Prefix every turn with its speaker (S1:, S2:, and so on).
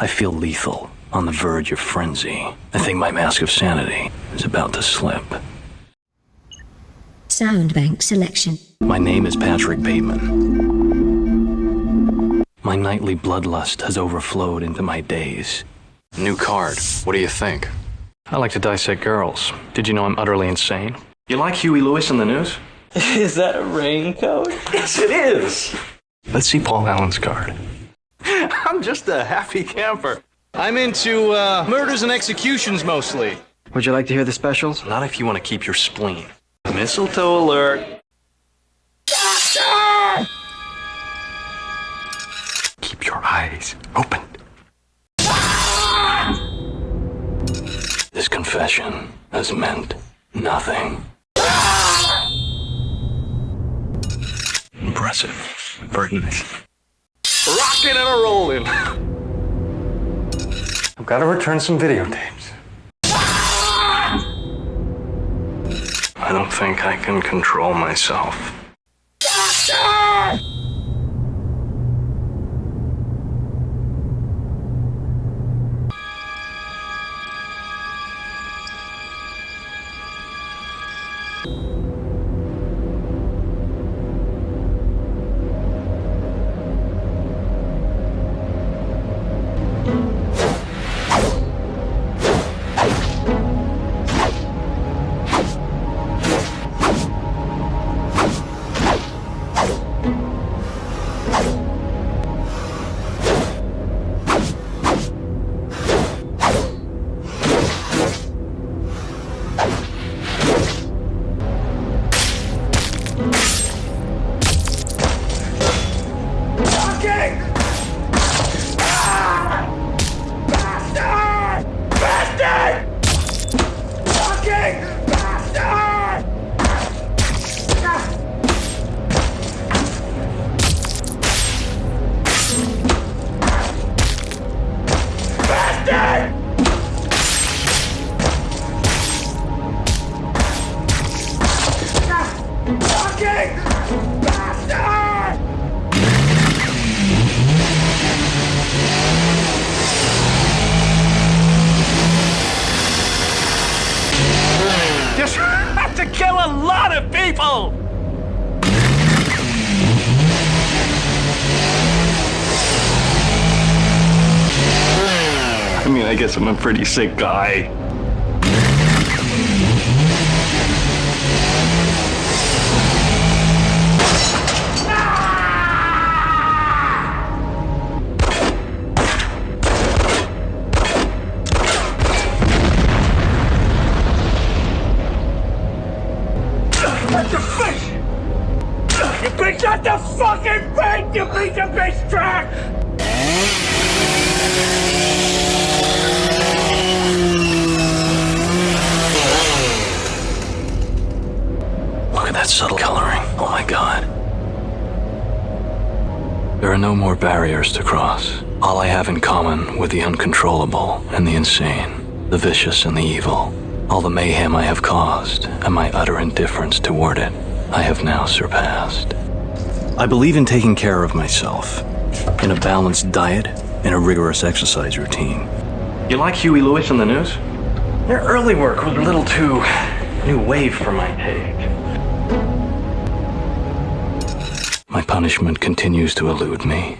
S1: I feel lethal, on the verge of frenzy. I think my mask of sanity is about to slip.
S2: Soundbank selection.
S1: My name is Patrick Bateman. My nightly bloodlust has overflowed into my days.
S3: New card. What do you think?
S1: I like to dissect girls. Did you know I'm utterly insane? You like Huey Lewis in the news?
S4: Is that a raincoat?
S1: Yes, it is! Let's see Paul Allen's card. I'm just a happy camper. I'm into, murders and executions mostly.
S5: Would you like to hear the specials?
S1: Not if you want to keep your spleen. Mistletoe alert. Keep your eyes open. This confession has meant nothing. Impressive. Very nice. Rocking and a rolling. I've got to return some videotapes. I don't think I can control myself. To kill a lot of people! I mean, I guess I'm a pretty sick guy.
S6: Shut the fucking face, you piece of bitch trash!
S1: Look at that subtle coloring. Oh my God. There are no more barriers to cross. All I have in common with the uncontrollable and the insane, the vicious and the evil, all the mayhem I have caused and my utter indifference toward it, I have now surpassed. I believe in taking care of myself, in a balanced diet, and a rigorous exercise routine. You like Huey Lewis in the news? Their early work was a little too new wave for my taste. My punishment continues to elude me.